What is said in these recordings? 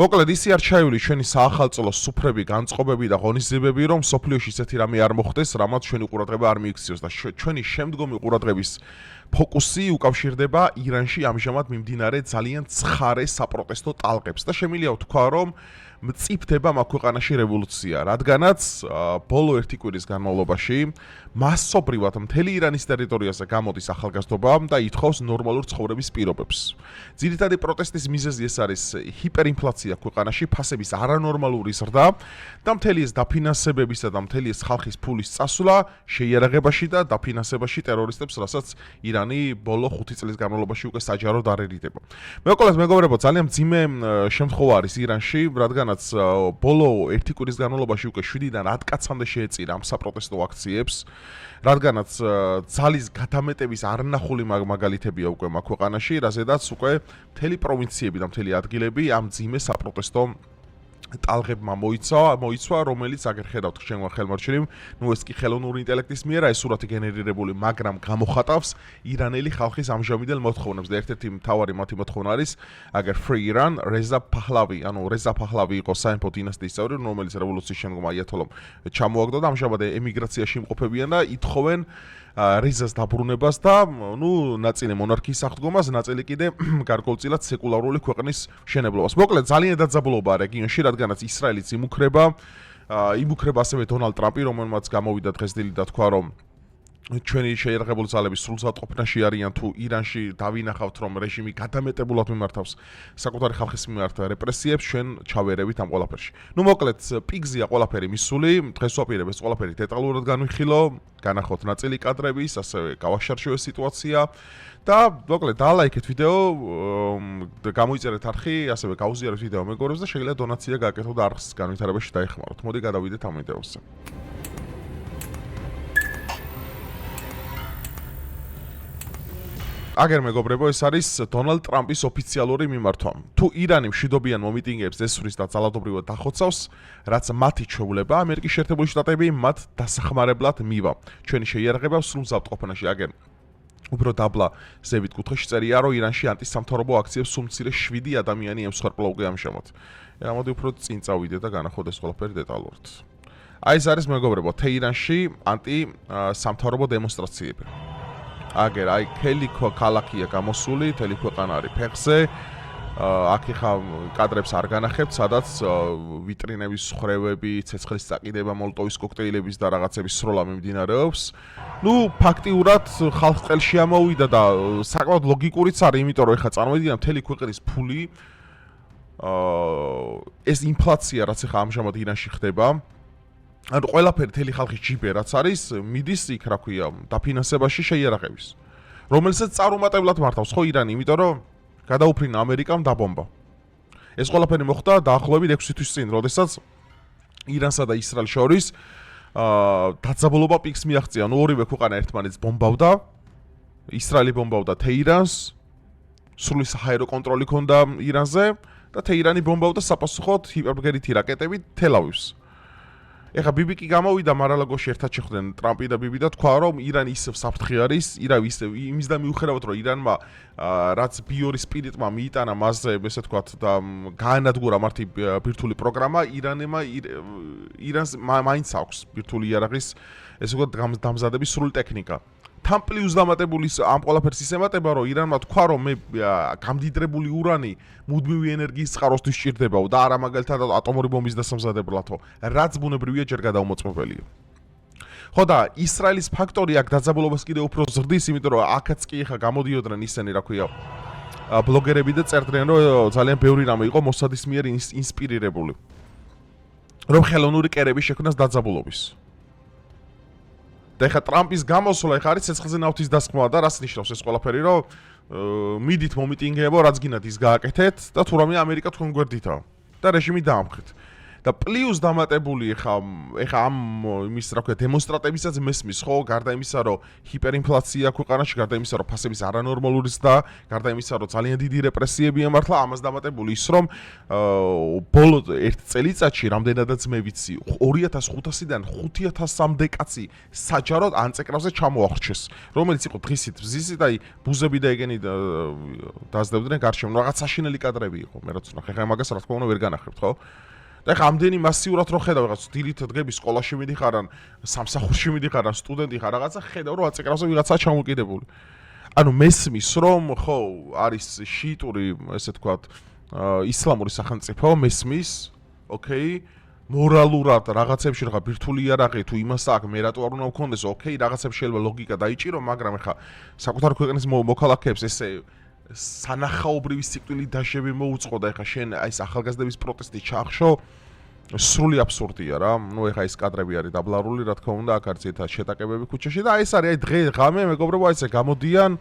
მოკლედ ისი არ ჩაივლის ჩვენი საახალწლო სუფრები, განწყობები და ღონისძიებები, რომ სოფლიოში ისეთი რამე არ მოხდეს, რამაც ჩვენი ყურადღება არ მიიქციოს და ჩვენი შემდგომი ყურადღების ფოკუსი უკავშირდება ირანში ამჟამად მიმდინარე ძალიან ცხარე საპროტესტო ტალღებს და შემიძლია ვთქვა, რომ მწიფდება მაგ ქვეყანაში რევოლუცია, რადგანაც ბოლო ერთი კვირის განმავლობაში მასობრივად მთელი ირანის ტერიტორიაზე გამოდის ახალგაზრდობა და ითხოვს ნორმალურ ცხოვრების პირობებს. ძირითადი პროტესტის მიზეზი ეს არის ჰიპერინფლაცია ქვეყანაში, ფასების არანორმალური ზრდა და მთელი ეს დაფინანსებებისა და მთელი ეს ხალხის ფულის წასვლა შეიარაღებაში და დაფინანსებაში ტერორისტებს, რასაც ირანი ბოლო 5 წლის განმავლობაში უკვე საჯაროდ არ ერიდება. მეუყოლეს მეგობრებო, ძალიან მძიმე შემთხვევა არის ირანში, რადგანაც ბოლო ერთი კვირის განმავლობაში უკვე 7-დან 10 კაცამდე შეეწირა ამ საპროტესტო აქციებს, რადგანაც ძალის გადამეტების არნახული მაგალითებია უკვე მაგ ქვეყანაში, რაზედაც უკვე მთელი პროვინციები და მთელი ადგილები ამ მძიმე საპროტესტო ტალღებმა მოიცვა, რომელიც აგერ ხედავთ ჩემმა ხელმარჩენილ, ეს კი ხელოვნური ინტელექტის მიერაა სურათი გენერირებული, მაგრამ გამოხატავს ირანელი ხალხის ამჟამინდელ მოთხოვნებს და ერთ-ერთი მთავარი მათი მოთხოვნა არის აგერ Free Iran, Reza Pahlavi, Reza Pahlavi იყო საიმფო დინასტიის წევრი, რომელიც რევოლუციის შემდგომ აიათოლომ ჩამოაგდო და ამჟამად ემიგრაციაში იმყოფებიან და ითხოვენ რეზას დაბრუნებას და ნაწილი მონარქიის აღდგომას, ნაწილი კიდე გარკვეულწილად სეკულარული ქვეყნის მშენებლობას. მოკლედ ძალიან დაძაბულობაა რეგიონში, რადგანაც ისრაელიც იმუქრება ასევე დონალდ ტრამპი, რომელმაც გამოვიდა დღესდღეობით და თქვა, რომ ჩვენი შეიარაღებული ძალები სრულსაწყობნაში არიან თუ ირანში დავინახავთ, რომ რეჟიმი გადამეტებულად მიმართავს საკუთარი ხალხის მიმართ რეპრესიებს, ჩვენ ჩავერევით ამ ყველაფერში. მოკლედ პიგზია ყველაფერი მისული, დღეს ვაპირებ ეს ყველაფერი დეტალურად განვიხილო, განახოთ ნაწილი კადრების, ასევე გავაშარშო ეს სიტუაცია და მოკლედ დალაიქეთ ვიდეო, გამოიწერეთ არხი, ასევე გაუზიარეთ ვიდეო მეგობრებს და შეგიძლიათ დონაცია გააკეთოთ და არხის განვითარებაში დაეხმაროთ. მოდი გადავიდეთ ამ ვიდეოზე. აგერ მეგობრებო, ეს არის დონალდ ტრამპის ოფიციალური მიმართვა. თუ ირანი მშვიდობიან მომიტინგეებს ესვრის და ძალადობრივად დახოცავს, რაც მათი ჩვეულება, ამერიკის შეერთებული შტატები მათ დასახმარებლად მივა. ჩვენი შეიარაღება სრულ ზავტყოფანაში. აგერ უფრო დაბლა ზევით კუთხეში წერია, რომ ირანში ანტისამთავრობო აქციებს სულ მცირე 7 ადამიანი ემსხვერპლა უკვე ამჟამად. მოდი უფრო წინ წავიდე და განახოთ ეს ყველაფერი დეტალურად. აი ეს არის მეგობრებო, თეირანში ანტისამთავრობო დემონსტრაციები. აგერ აი ქელიქო ქალაქია გამოსული, მთელი ქვეყანა არის ფეხზე. აქ ხა კადრებს არ განახებთ, სადაც ვიტრინების ხრევები, ცეცხლის წაკიდება, მოლოტოვის კოქტეილების და რაღაცების სროლა მიმდინარეობს. ფაქტიურად ხალხს წელში ამოვიდა და საკმაოდ ლოგიკურიც არის, იმიტომ რომ ეხა წარმოიდგინე მთელი ქვეყნის ფული ეს ინფლაცია, რაც ეხა ამჟამად ირანში ხდება. ანუ ყველაფერი თელი ხალხის ჯიბე რაც არის, მიდის იქ, რა ქვია, დაფინანსებაში შეიარაღების. რომელსაც წარუმატებლად მართავს ხო ირანი, იმიტომ რომ გადაუფრინა ამერიკამ დაბომბა. ეს ყველაფერი მოხდა დაახლოებით 6 თვის წინ, როდესაც ირანსა და ისრაელს შორის დაძაბულობა პიკს მიაღწია. ორივე ქვეყანა ერთმანეთს ბომბავდა. ისრაელი ბომბავდა თეირანს, სრული საჰაერო კონტროლი ჰქონდა ირანზე და თეირანი ბომბავდა sapassukhot ჰიპერბგერითი რაკეტებით თელ-ავივს. ეხა ბიბი კი გამოვიდა მარალაგოში ერთად შეხვდნენ ტრამპი და ბიბი და თქვა, რომ ირანი ისევ საფრთხე არის, იმის და მიუხედავად რომ ირანმა რაც ბიორი სპირიტმა მიიტანა მასზე, ესე თქვა და გაანადგურა მართი ბირთვული პროგრამა, ირანს მაინც აქვს ბირთვული იარაღის ესე ვთქვათ დამზადების სრული ტექნიკა. თან პლუს დამატებული ამ ყველაფერს ისემატება, რომ ირანმა თქვა, რომ მე გამდიდრებული ურანი მუდმივი ენერგიის წყაროსთვის სჭირდებაო და არა მაგალითად ატომური ბომბის დასამზადებლათო, რაც ბუნებრივია ჯერ გადაუმოწმებელია. ხო და ისრაელის ფაქტორი აქ დაძაბულობას კიდევ უფრო ზრდის, იმიტომ რომ აქაც კი ხა გამოდიოდნენ ისინი, რა ქვია, ბლოგერები და წერდნენ, რომ ძალიან ბევრი რამე იყო მოსადის მიერ ინსპირირებული. რომ ხელოვნური კერების შექმნას დაძაბულობის. და ეხა ტრამპის გამოსვლა ეხა არის ცეცხლზე ნავთის დასხმა და რას ნიშნავს ეს ყველაფერი, რომ მიდით მომიტინგეებო, რაც გინდათ ის გააკეთეთ და თუ რამე ამერიკა თქვენ გვერდითაა და რეჟიმი დაამხეთ. და პლუს დამატებული ეხა ამ იმის რა ქვია დემონსტრატებისაც მესმის ხო გარდა იმისა რომ ჰიპერინფლაცია ქვეყანაში გარდა იმისა რომ ფასების არანორმალური ზრდა გარდა იმისა რომ ძალიან დიდი რეპრესიები ემართლა ამას დამატებული ის რომ ბოლო ერთ წელიწადში რამდენადაც მე ვიცი 2500-დან 5000-მდე კაცი საჯაროდ ანწეკრავზე ჩამოახრჩეს რომელიც იყო დღისით ვზისით აი ბუზები და ეგენი დაძლებდნენ გარშემო რაღაც საშინელი კადრები იყო მე რაც ვნახე ხა მაგას რა თქმა უნდა ვერ განახებთ ხო და ხა ამდენი მასიურად რო ხედავ რაღაც დილით დღები სკოლაში მიდიხარან სამსახურში მიდიხარან სტუდენტი ხარ რაღაცა ხედავ რომ აწეკრავზე ვიღაცაა ჩამოკიდებული ანუ მესმის რომ ხო არის შიიტური ესე თქვათ ისლამური სახელმწიფო მესმის ოკეი მორალურად რაღაცებში რა ბირთვული იარაღი თუ იმას აქვს მე რატო არ უნდა მქონდეს ოკეი რაღაცებში შეიძლება ლოგიკა დაიჭირო მაგრამ ეხა საკუთარ ქვეყნის მოქალაქეებს ესე სანახაობრივი სიკვდილი დაშები მოუწყო და ეხა შენ აი ეს ახალგაზრდების პროტესტი ჩახშო სრული აბსურდია რა ნუ ეხა ეს კადრები არის დაბლარული რა თქმა უნდა აქ არის ერთ შეტაკებები ქუჩაში და აი ეს არის აი დღე ღამე მეგობრებო აი ესე გამოდიან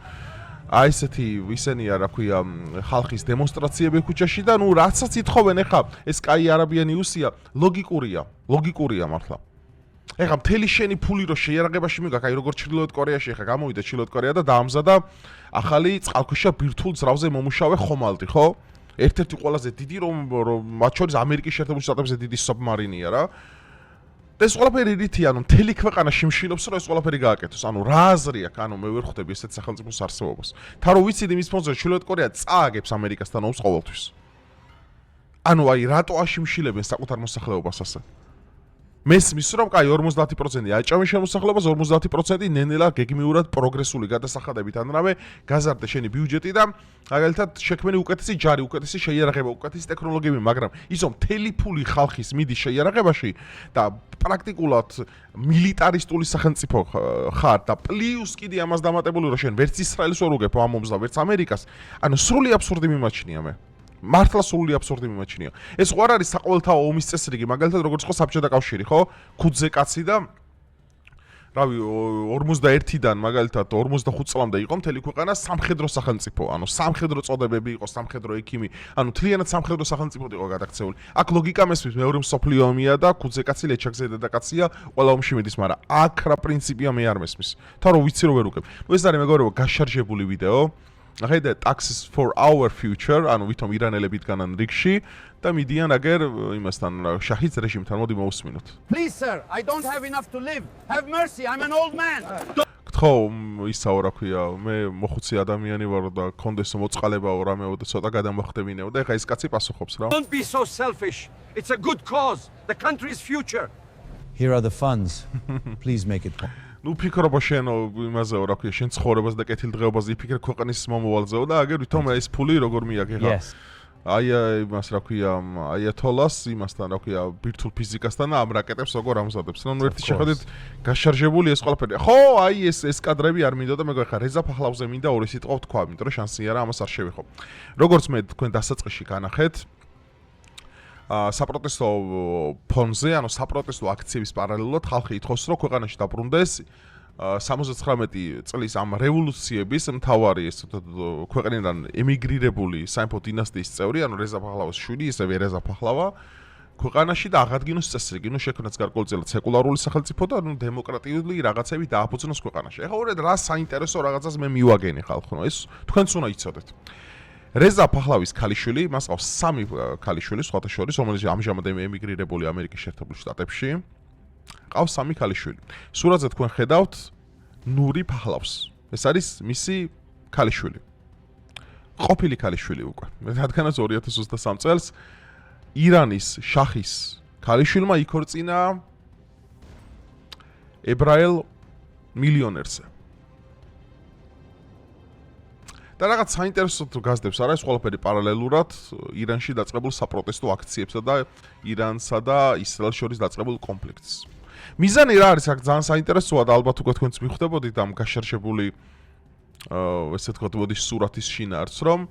აი ესეთი ისენია რა ქვია ხალხის დემონსტრაციები ქუჩაში და ნუ რაცაც ითხოვენ ეხა ეს კაი არაბია ნიუსია ლოგიკურია მართლა ეხა მთელი შენი ფული რო შეიარაღებაში მიგაკ აი როგორ ჩრდილოეთ კორეაში ეხა გამოვიდა ჩრდილოეთ კორეა და დაამზადა ახალი წყალქვეშა ბირთვულ ძრავზე მომუშავე ხომალდი ხო ერთ-ერთი ყველაზე დიდი რომ მათ შორის ამერიკის შეერთებული შტატებზე დიდი საბმარინია რა და ეს ყველაფერი რითი ანუ მთელი ქვეყანა შიმშილობს რომ ეს ყველაფერი გააკეთოს ანუ რა აზრი აქვს ანუ მე ვერ ხვდები ესეთ სახელმწიფოს არსებობას თან რო ვიცით იმის ფონზე ჩრდილოეთ კორეა წააგებს ამერიკასთან ომს ყოველთვის ანუ აი რატო აშიმშილებენ საკუთარ მოსახლეობას ასე მესმის რომ კაი 50% აჭამენ შემოსახლებას 50% ნენელა გეგმიურად პროგრესული გადასახადებით ან რამე გაზარდე შენი ბიუჯეტი და მაგალითად შექმენი უკეთესი ჯარი, უკეთესი შეიარაღება, უკეთესი ტექნოლოგიები, მაგრამ ისო მთელი ფული ხალხის მიდის შეიარაღებაში და პრაქტიკულად მილიტარისტული სახელმწიფო ხარ და პლუს კიდე ამას დამატებული რომ შენ ვერც ისრაელს ვერ უგებ ამ ომს და ვერც ამერიკას, ანუ სრული აბსურდი მიმაჩნია მე. მართლა სრული აბსურდი მიმაჩნია. ეს ხო არ არის საყოველთაო ომის წესრიგი, მაგალითად როგორც ხო საბჭოთა კავშირი, ხო? ქუძე კაცი და რავი 41-დან მაგალითად 45 წლამდე იყო მთელი ქვეყანა სამხედრო სახელმწიფო, ანუ სამხედრო წოდებები იყო, სამხედრო ექიმი, ანუ თლიანად სამხედრო სახელმწიფოდ იყო გადაქცეული. აქ ლოგიკა მესმის, მეორე მსოფლიო ომია და ქუძე კაცი ლეჩაკზე დედაკაცია, ყველა ომში მიდის, მაგრამ აქ რა პრინციპია მე არ მესმის. თან რო ვიცი რომ ვერ უკებ. ნუ ეს არის მეგობრებო გაშარჟებული ვიდეო. ახედე taxes for our future, ანუ ვითომ ირანელები დგანან რიგში და მიდიან აგერ იმასთან შაჰის რეჟიმთან, მოდი მოусმინოთ. Please sir, I don't have enough to live. Have mercy, I'm an old man. ხო, ისაო რა ქვია, მე მოხუცი ადამიანი ვარ და კონდეს მოწყალებაო რამეო და ცოტა გადამოხდებინეო და ეხა ეს კაცი პასუხობს რა. Don't be so selfish. It's a good cause. The country's future. Here are the funds. Please make it one. ნუ ფიქრობ შენ იმაზეო რა ქვია, შენ ცხოვრებას და კეთილდღეობაზე იფიქრე ქვეყნის მომავალზეო და აგერ ვითომ ეს ფული როგორ მიაგე ხა. აი იმას რა ქვია, აიათოლას იმასთან რა ქვია, ბირთვულ ფიზიკასთან და ამ რაკეტებს როგორ ამზადებს. ნუ ერთი შეხედეთ გაშარჟებული ეს ყველაფერი. ხო, აი ეს კადრები არ მინდოდა, მე გახა რეზა ფახლავზე მინდა ორი სიტყვა ვთქვა, იმიტომ რომ შანსია რა ამას არ შევიხო. როგორც მე თქვენ დასაწყისში განახეთ, საპროტესტო ფონზე, ანუ საპროტესტო აქციების პარალელურად ხალხი ითხოვს, რომ ქვეყანაში დაბრუნდეს 79 წლის ამ რევოლუციების მთავარი ეს ქვეყნიდან ემიგრირებული სამეფო დინასტიის წევრი, ანუ რეზა ფახლავას შვილი, ისევე რეზა ფახლავა ქვეყანაში და აღადგინოს წესრიგი, ნუ შექმნას გარკვეულწილად სეკულარული სახელმწიფო და ნუ დემოკრატიული რაღაცები დააფუძნოს ქვეყანაში. ეხლა უბრალოდ რა საინტერესო რაღაცას მე მივაგენი ხალხო, ეს თქვენც უნდა იცოდეთ. რეზა ფახლავის ქალიშვილი, მას ყავს 3 ქალიშვილი, სხვათა შორის, რომელიც ამჟამად ემიგრირებული ამერიკის შეერთებულ შტატებში. ყავს 3 ქალიშვილი. სურათზე თქვენ ხედავთ ნური ფახლავს. ეს არის მისი ქალიშვილი. ყოფილი ქალიშვილი უკვე. რადგანაც 2023 წელს ირანის შაჰის ქალიშვილმა იქორწინა ებრაელ მილიონერზე. და რაღაც საინტერესო გაზდებს არა ეს ყველაფერი პარალელურად ირანში დაწყებულ საპროტესტო აქციებსა და ირანსა და ისრაელს შორის დაწყებულ კონფლიქტს. მიზანი რა არის აქ ძალიან საინტერესოა და ალბათ უკვე თქვენც მიხვდებოდით ამ გაშარჟებული ესე თქვა მოდის სურათის შინაარს რომ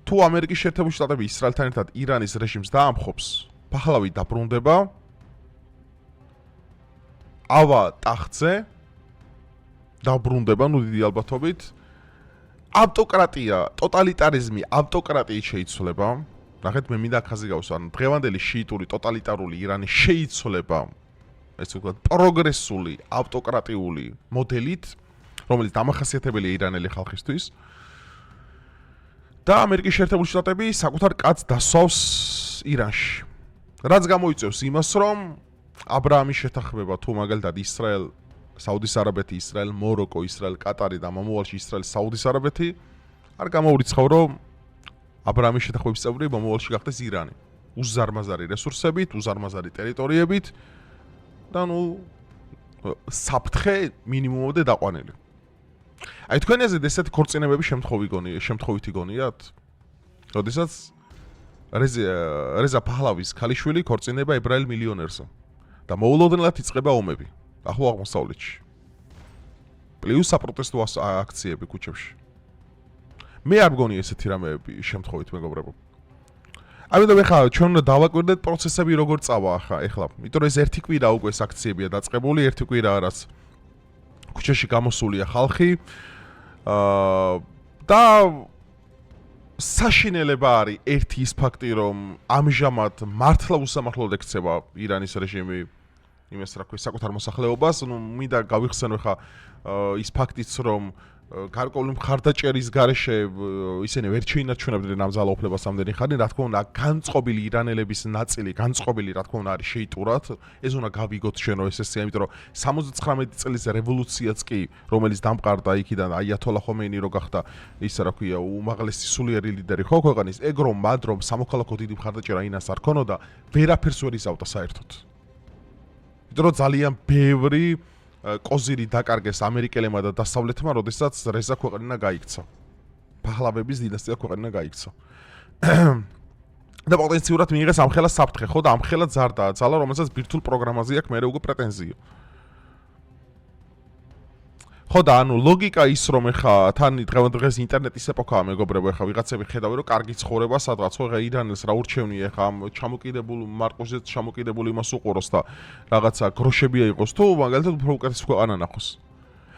თუ ამერიკის შეერთებული შტატები ისრაელთან ერთად ირანის რეჟიმს დაამხობს, ფახლავი დაბრუნდება ავა ტახტზე დაბრუნდება ნუ დიდი ალბათობით ავტოკრატია, ტოტალიტარიზმი ავტოკრატიით შეიცვლება. ნახეთ მე მინდა ხაზი გავუსვა, ანუ დღევანდელი შიიტური ტოტალიტარული ირანი შეიცვლება ესე ვთქვათ პროგრესული ავტოკრატიული მოდელით, რომელიც დამახასიათებელია ირანელი ხალხისთვის. და ამერიკის შეერთებული შტატები საკუთარ კაცს დასვავს ირანში. რაც გამოიწვევს იმას, რომ აბრაამის შეთანხმება თუ მაგალითად ისრაელ, საუდის არაბეთი, ისრაელ, მოროკო, ისრაელ, კატარი და მომავალში ისრაელ, საუდის არაბეთი არ გამოურიცხავ, რომ აბრაამის შეთანხმების წევრი მომავალში გახდეს ირანი. უზარმაზარი რესურსებით, უზარმაზარი ტერიტორიებით და საფრთხე მინიმუმამდე დაყვანილი. აი თქვენი აზრით ესეთი ქორწინებები შემთხვევითი გონიათ? როდესაც რეზა ფაჰლავის ქალიშვილი ქორწინება ებრაელ მილიონერზე და მოულოდნელად იწყება ომები ახლო აღმოსავლეთში. პლუს საპროტესტო აქციები ქუჩებში. მე არ მგონი ესეთი რამეები შემთხვევით მეგობრებო. ამიტომ ეხლა ჩვენ უნდა დავაკვირდეთ პროცესები როგორ წავა ახლა. იმიტომ რომ ეს ერთი კვირა უკვე ეს აქციებია დაწყებული, ერთი კვირა რაც ქუჩაში გამოსულია ხალხი. და საშინელება არის ერთი ის ფაქტი, რომ ამჟამად მართლა უსამართლოდ ექცევა ირანის რეჟიმი იმას რა ქვია საკუთარ მოსახლეობას. მინდა გავიხსენო ხა ის ფაქტიც, რომ გარკვეული მხარდაჭერის გარეშე ისინი ვერ შეინარჩუნებდნენ ამ ძალაუფლებას ამდენი ხანი, რა თქმა უნდა, განწყობილი ირანელების ნაწილი, განწყობილი რა თქმა უნდა არის შეიტურად, ეს უნდა გავიგოთ შენო ესეა, იმიტომ რომ 79 წლის რევოლუციაც კი, რომელიც დამყარდა იქიდან აიათოლა ხომეინი რო გახდა ის რა ქვია, უმაღლესი სულიერი ლიდერი ხო ქვეყნის, ეგ რომ მად რომ სამოქალაქო დიდი მხარდაჭერა ინას არ ქონოდა, ვერაფერს ვერ იზავდა საერთოდ. იმიტომ რომ ძალიან ბევრი კოზირი დაკარგეს ამერიკელებმა და დასავლეთმა, როდესაც რეზა ქვეყანა გაიქცა. ფაჰლავების დინასტია ქვეყანა გაიქცა. და პოტენციურად მიიღეს ამხელა საფრთხე, ხო და ამხელა ზარდა, ძალა, რომელსაც ბირთვულ პროგრამაზე აქვს მე უკვე პრეტენზია. ხო და ანუ ლოგიკა ის რომ ეხა თან დღეს ინტერნეტის ეპოქაა მეგობრებო, ეხა ვიღაცები ხედავენ რომ კარგი ცხოვრება სადღაც ხო ეხა ირანელს რა ურჩევნია ეხა ამ ჩამოკიდებულ მარკოზეთ ჩამოკიდებულ იმას უყუროს და რაღაცა გროშები აიყოს თუ მაგალითად უფრო უკეთეს ქვეყანა ნახოს.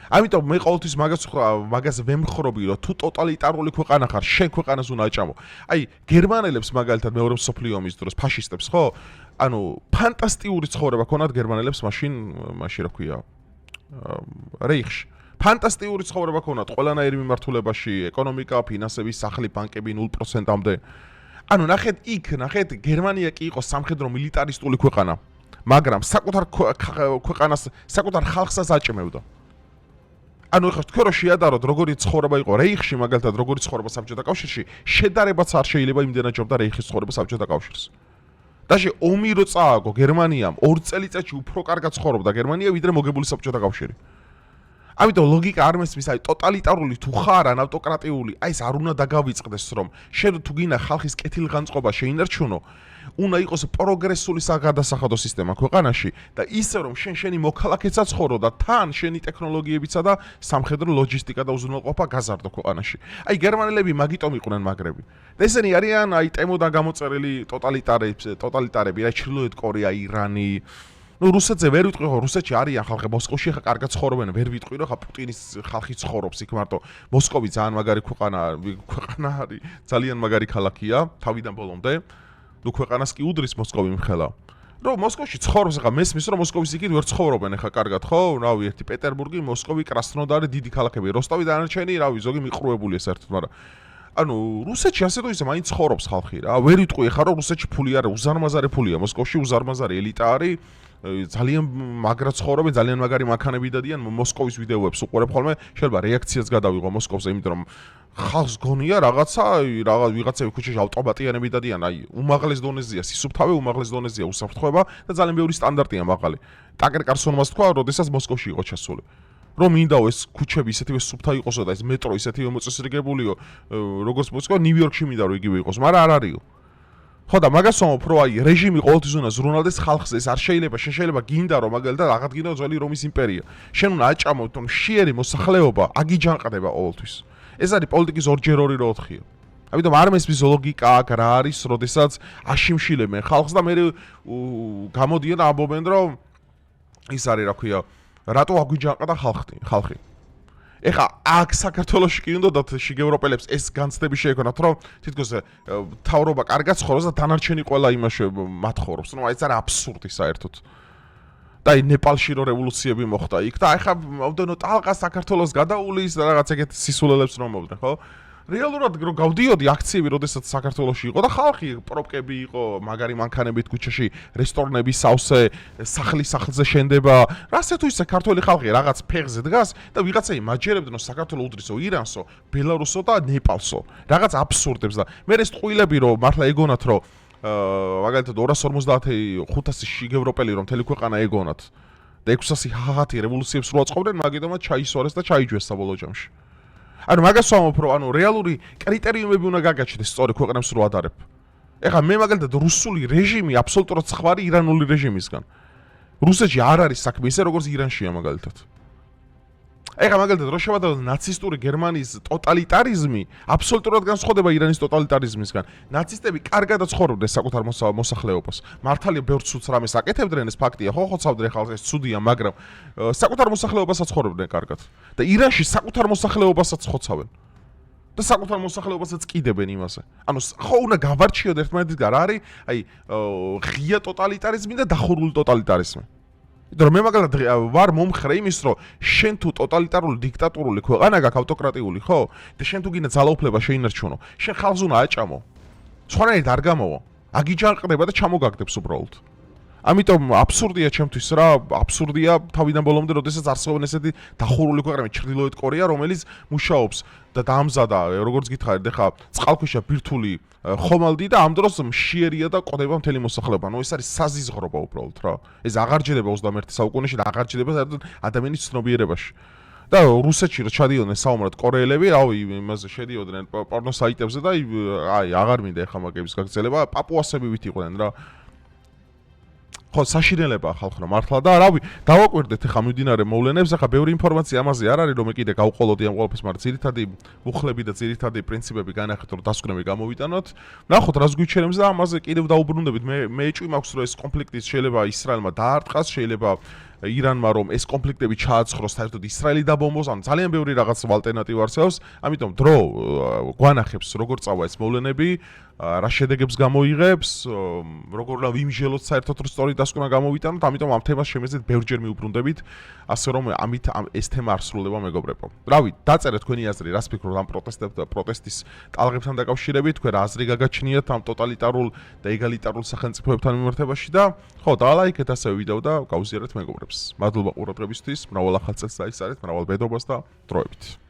ამიტომ მე ყოველთვის მაგას ვემხრობი რომ თუ ტოტალიტარული ქვეყანა ხარ შენ ქვეყანას უნდა აჭამო. აი გერმანელებს მაგალითად მეორე მსოფლიო ომის დროს ფაშისტებს ხო? ანუ ფანტასტიკური ცხოვრება ქონათ გერმანელებს მაშინ რა ქვია რეიხში. ფანტასტიკური ცხოვრება ქონათ ყველანაირი მიმართულებაში, ეკონომიკა, ფინანსები, სახლი, ბანკები 0%-ამდე. ანუ ნახეთ გერმანია კი იყო სამხედრო მილიტარისტული ქვეყანა, მაგრამ საკუთარ ქვეყანას, საკუთარ ხალხსაც აჭმევდა. ანუ ეხლა თქვენ რო შეადაროთ როგორი ცხოვრება იყო რეიხში, მაგალითად როგორი ცხოვრება საბჭოთა კავშირში, შედარებაც არ შეიძლება იმდენად ჯობდა რეიხის ცხოვრება საბჭოთა კავშირს. დაშე ომი რო წააგო გერმანიამ 2 წელიწადში უფრო კარგად ცხოვრობდა გერმანია ვიდრე მოგებული საბჭოთა კავშირი. ამიტომ ლოგიკა არ მესმის, აი ტოტალიტარული თუ ხარ ან ავტოკრატიული, აი ეს არ უნდა დაგავიწყდეს, რომ შენ თუ გინდა ხალხის კეთილგანწყობა შეინარჩუნო, უნდა იყოს პროგრესული საგადასახადო სისტემა ქვეყანაში და ისე რომ შენი მოქალაქეც აცხოვრო და თან შენი ტექნოლოგიებიცა და სამხედრო ლოჯისტიკა და უზრუნველყოფა გაზარდო ქვეყანაში. აი გერმანელები მაგიტომ იყვნენ მაგრები. და ესენი არიან აი ტემოდან გამოწერილი ტოტალიტარები, აი ჩრდილოეთ კორეა, ირანი. რუსეთზე ვერ ვიტყვი ხო, რუსეთში არიან ხალხი, მოსკოვში ხა კარგად ცხოვრობენ, ვერ ვიტყვი რომ ხა პუტინის ხალხი ცხოვრობს იქ მარტო. მოსკოვი ძალიან მაგარი ქვეყანა არის, ძალიან მაგარი ქალაქია, თავიდან ბოლომდე. ქვეყანას კი უდრის მოსკოვი მხელა. რომ მოსკოვში ცხოვრობს ხა მესმის რომ მოსკოვის იქით ვერ ცხოვრობენ ხა კარგად ხო? რავი, ერთი პეტერბურგი, მოსკოვი, კრასნოდარი დიდი ქალაქები, როსტოვი და დანარჩენი, რავი, ზოგი მიყრუებულია საერთოდ, მაგრამ ანუ რუსეთში ასე თუ ისე მაინც ცხოვრობს ხალხი რა. ვერ ვიტყვი ხა რომ რუსეთში ფული არა, უზარმაზარი ფულია, მოსკოვში უზარმაზარი ელიტა არის. ძალიან მაგრად ცხოვრობენ, ძალიან მაგარი მანქანები დადიან, მოსკოვის ვიდეოებს უყურებ ხოლმე, შეიძლება რეაქციაც გადავიღო მოსკოვზე, იმიტომ რომ ხალხს გონია რაღაცა ვიღაცები ქუჩაში ავტომატიანები დადიან, აი უმაღლეს დონეზეა სისუფთავე, უმაღლეს დონეზეა უსაფრთხოება და ძალიან ბევრი სტანდარტია მაღალი. ტაკერ კარსონმას თქვა, როდესაც მოსკოვში იყო ჩასული. რომ მინდაო ეს ქუჩები ისეთივე სუფთა იყოსო და ეს მეტრო ისეთივე მოწესრიგებულიო, როგორც მოსკოვი, ნიუ-იორკში მინდა რომ იგივე იყოს, მაგრამ არ არისო. ხო და მაგას ვამბობ, რომ აი რეჟიმი ყოველთვის უნდა ზრუნავდეს ხალხზე, ეს არ შეიძლება გინდა რომ მაგალითად აღადგინო ძველი რომის იმპერია. შენ უნდა აჭამო თვითონ მშიერი მოსახლეობა, აგიჯანყდება ყოველთვის. ეს არის პოლიტიკის 2x2-4-ია. ამიტომ არ მესმის ლოგიკა აქ რა არის, როდესაც აშიმშილებენ ხალხს და მე გამოდიან და ამბობენ, რომ ის არის რა ქვია, რატო აგვიჯანყდა ხალხი. ეხა აქ საქართველოში კი უნდათ შიგევროპელებს ეს განცდები შეექონათ, რომ თითქოს თავრობა კარგად ცხოვრობს და დანარჩენი ყველა იმაში მათხოვრობს. ნუ ეს არის აბსურდი საერთოდ. და ნეპალში რო რევოლუციები მოხდა იქ და ეხა მომდენო ტალღა საქართველოს გადაულის და რაღაც ეგეთ სისულელებს რომ მომდნენ, ხო? რეალურად რო გავდიოდი აქციები, როდესაც საქართველოში იყო და ხალხი პროპკები იყო, მაგარი მანქანებით ქუჩაში, რესტორნები, სავსე, სახლზე შენდება. რასე თუ ისე ქართველი ხალხი რაღაც ფეხზე დგას და ვიღაცაი მაჯერებდნენ საქართველოს უდრისო ირანსო, ბელარუსო და ნეპალსო. რაღაც აბსურდებს და მე ეს ტყუილები რო მართლა ეგონათ რომ მაგალითად 250-500 შიგევროპელი რომ მთელი ქვეყანა ეგონათ და 600 ჰაღათი რევოლუციებს რო აწყობდნენ, მაგიტომაც ჩაისვარეს და ჩაიჯვეს საბოლოო ჯამში. ანუ მაგას ვამბობ, რომ ანუ რეალური კრიტერიუმები უნდა გაგაჩნდეს სწორი ქვეყნებს რო ადარებ. ეხლა მე მაგალითად რუსული რეჟიმი აბსოლუტურად სხვარი ირანული რეჟიმისგან. რუსეთში არ არის საქმე ისე როგორც ირანშია მაგალითად. ეხლა მაგალითად რო შევადაროთ ნაცისტური გერმანიის ტოტალიტარიზმი აბსოლუტურად განსხვავდება ირანის ტოტალიტარიზმისგან. ნაცისტები კარგადაც ცხოვრობდნენ საკუთარ მოსახლეობას. მართალია ბევრ ცუდს რამეს აკეთებდნენ, ეს ფაქტია, ხო ხოცავდნენ ხალხს, ეს ცუდია, მაგრამ საკუთარ მოსახლეობასაც ცხოვრობდნენ კარგად. და ირანში საკუთარ მოსახლეობასაც ხოცავენ. და საკუთარ მოსახლეობასაც კიდებენ იმაზე. ანუ ხო უნდა გავარჩიოთ ერთმანეთისგან რა არის, აი ღია ტოტალიტარიზმი და დახურული ტოტალიტარიზმი. იმიტომ რომ მე მაგალითად ვარ მომხრე იმის, რომ შენ თუ ტოტალიტარული დიქტატურული ქვეყანა გაქვს ავტოკრატიული, ხო? და შენ თუ გინდა ძალაუფლება შეინარჩუნო, შენ ხალხს უნდა აჭამო. სხვანაირად არ გამოვა. აგიჯანყდება და ჩამოგაგდებს უბრალოდ. ამიტომ აბსურდია ჩემთვის რა, აბსურდია თავიდან ბოლომდე, როდესაც არსებობენ ესეთი დახურული ქვეყნები, ჩრდილოეთ კორეა, რომელიც მუშაობს და დაამზადა, როგორც გითხარით, ეხა წყალქვეშა ბირთვული ხომალდი და ამ დროს მშიერია და ყდება მთელი მოსახლეობა. ნუ ეს არის საზიზღრობა უბრალოდ რა. ეს აღარ ჯდება 21 საუკუნეში და აღარ ჯდება ადამიანის ცნობიერებაში. და რუსეთში რო ჩადიოდნენ საომრად კორეელები, რავი, იმაზე შედიოდნენ პორნო საიტებზე და აი აღარ მინდა ეხა მაგების გაგრძელება, პაპუასები ვით იყვნენ რა. ხო, საშინელებაა ხალხო მართლა და რავი, დავაკვირდეთ ახლა მიმდინარე მოვლენებს, ახლა ბევრი ინფორმაცია ამაზე არ არის, რომ მე კიდე გავყოლოდი ამ ყველაფერს, მაგრამ ძირითადი მუხლები და ძირითადი პრინციპები განახეთ, რომ დასკვნები გამოვიტანოთ. ნახოთ რას გვიჩერებს და ამაზე კიდევ დაუბრუნდებით. მე ეჭვი მაქვს, რომ ეს კონფლიქტი შეიძლება ისრაელმა დაარტყას, შეიძლება ირანმა რომ ეს კონფლიქტები ჩააცხროს, საერთოდ ისრაელი დაბომბოს, ანუ ძალიან ბევრი რაღაც ალტერნატივა არსებობს. ამიტომ დრო გვანახებს როგორ წავა ეს მოვლენები, რა შედეგებს გამოიღებს, როგორ უნდა ვიმჟელოთ საერთოდ რომ სწორი დასკვნა გამოვიტანოთ, ამიტომ ამ თემას შემეძეთ ბევრჯერ მიუბრუნდებით, ასე რომ ამით ეს თემა არ სრულდება მეგობრებო. რავი, დაწერეთ თქვენი აზრი, რას ფიქრობთ ამ პროტესტის ტალღებთან დაკავშირებით, თქვენ რა აზრი გაგაჩნიათ ამ ტოტალიტარულ და ეგალიტარულ სახელმწიფოებთან მიმართებაში და ხო, დალაიქეთ ასევე ვიდეო და გავუზიარეთ მეგობრებს. მადლობა ყურადღებისთვის, მრავალ ახალ წელს დაისწარეთ, მრავალ ბედობას და დროებით.